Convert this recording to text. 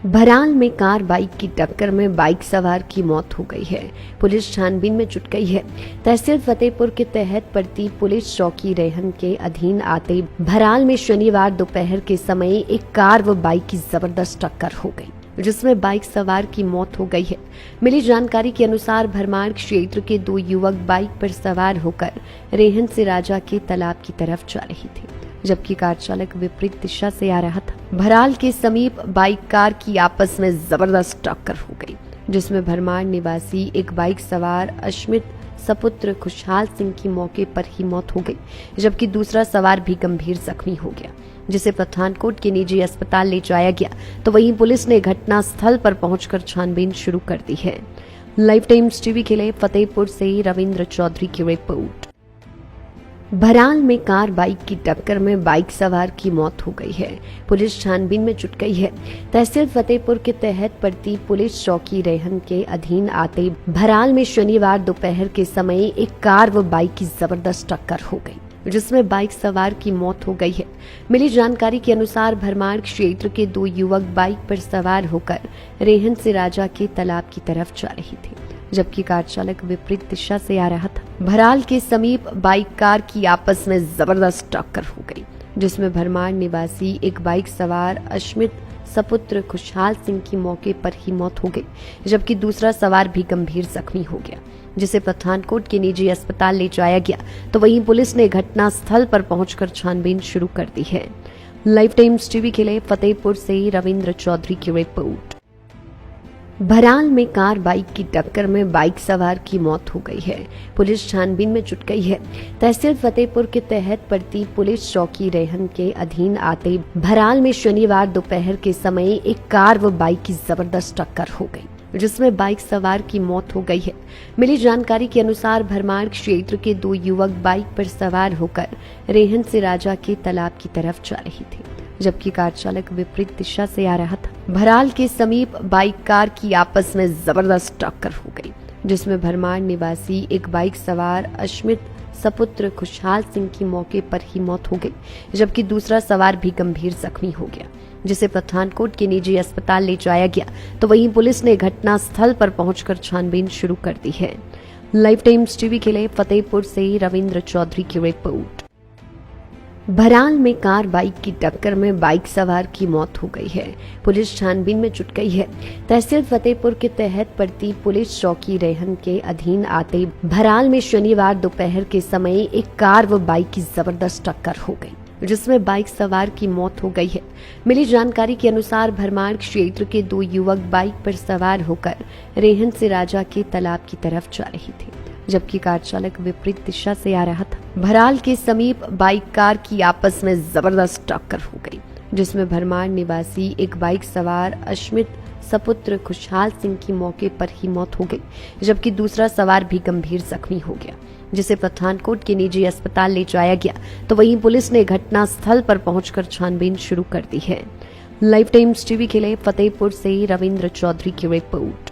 भराल में car bike की टक्कर में बाइक सवार की मौत हो गई है। पुलिस छानबीन में जुट गई है। तहसील फतेहपुर के तहत पड़ती पुलिस चौकी रेहन के अधीन आते भराल में शनिवार दोपहर के समय एक कार व बाइक की जबरदस्त टक्कर हो गई, जिसमें बाइक सवार की मौत हो गई है। मिली जानकारी के अनुसार भरमाड़ क्षेत्र के दो युवक बाइक पर सवार होकर रेहन से राजा के तालाब की तरफ जा रहे थे, जबकि कार चालक विपरीत दिशा से आ रहा था। भराल के समीप बाइक कार की आपस में जबरदस्त टक्कर हो गई, जिसमें भरमाड़ निवासी एक बाइक सवार अश्मित सपुत्र खुशहाल सिंह की मौके पर ही मौत हो गई, जबकि दूसरा सवार भी गंभीर जख्मी हो गया, जिसे पठानकोट के निजी अस्पताल ले जाया गया। तो वहीं पुलिस ने घटना स्थल पर पहुंचकर छानबीन शुरू कर दी है। लाइव टाइम्स टीवी के लिए फतेहपुर से रविंद्र चौधरी की रिपोर्ट। भराल में कार बाइक की टक्कर में बाइक सवार की मौत हो गई है। पुलिस छानबीन में जुट गई है। तहसील फतेहपुर के तहत पड़ती पुलिस चौकी रेहन के अधीन आते भराल में शनिवार दोपहर के समय एक कार व बाइक की जबरदस्त टक्कर हो गई, जिसमें बाइक सवार की मौत हो गई है। मिली जानकारी के अनुसार भरमाड़ क्षेत्र के दो युवक बाइक पर सवार होकर रेहन से राजा के तालाब की तरफ जा रहे थे, जबकि कार चालक विपरीत दिशा से आ रहा था। भराल के समीप बाइक कार की आपस में जबरदस्त टक्कर हो गई, जिसमें भरमाड़ निवासी एक बाइक सवार अश्मित सपुत्र खुशहाल सिंह की मौके पर ही मौत हो गई, जबकि दूसरा सवार भी गंभीर जख्मी हो गया, जिसे पठानकोट के निजी अस्पताल ले जाया गया। तो वहीं पुलिस ने घटना स्थल पर पहुंचकर छानबीन शुरू कर दी है। लाइव टाइम्स टीवी के लिए फतेहपुर से रविंद्र चौधरी की रिपोर्ट। भराल में कार बाइक की टक्कर में बाइक सवार की मौत हो गई है। पुलिस छानबीन में जुट गई है। तहसील फतेहपुर के तहत पड़ती पुलिस चौकी रेहन के अधीन आते भराल में शनिवार दोपहर के समय एक कार व बाइक की जबरदस्त टक्कर हो गई, जिसमें बाइक सवार की मौत हो गई है। मिली जानकारी के अनुसार भरमाड़ क्षेत्र के दो युवक बाइक पर सवार होकर रेहन से राजा के तालाब की तरफ जा रहे थे, जबकि कार चालक विपरीत दिशा से आ रहा था। भराल के समीप बाइक कार की आपस में जबरदस्त टक्कर हो गई, जिसमें भरमाड़ निवासी एक बाइक सवार अश्मित सपुत्र खुशहाल सिंह की मौके पर ही मौत हो गई, जबकि दूसरा सवार भी गंभीर जख्मी हो गया, जिसे पठानकोट के निजी अस्पताल ले जाया गया। तो वहीं पुलिस ने घटना स्थल पर पहुंचकर छानबीन शुरू कर दी है। लाइव टाइम्स टीवी के लिए फतेहपुर से रविंद्र चौधरी की रिपोर्ट। भराल में कार बाइक की टक्कर में बाइक सवार की मौत हो गई है। पुलिस छानबीन में जुट गई है। तहसील फतेहपुर के तहत पड़ती पुलिस चौकी रेहन के अधीन आते भराल में शनिवार दोपहर के समय एक कार व बाइक की जबरदस्त टक्कर हो गई, जिसमें बाइक सवार की मौत हो गई है। मिली जानकारी के अनुसार भरमाड़ क्षेत्र के दो युवक बाइक पर सवार होकर रेहन से राजा के तालाब की तरफ जा रहे थे, जबकि कार चालक विपरीत दिशा से आ रहा था। भराल के समीप बाइक कार की आपस में जबरदस्त टक्कर हो गई, जिसमें भरमाड़ निवासी एक बाइक सवार अश्मित सपुत्र खुशहाल सिंह की मौके पर ही मौत हो गई, जबकि दूसरा सवार भी गंभीर जख्मी हो गया, जिसे पठानकोट के निजी अस्पताल ले जाया गया। तो वहीं पुलिस ने घटना स्थल पर पहुंचकर छानबीन शुरू कर दी है। लाइव टाइम्स टीवी के लिए फतेहपुर से रविंद्र चौधरी की रिपोर्ट।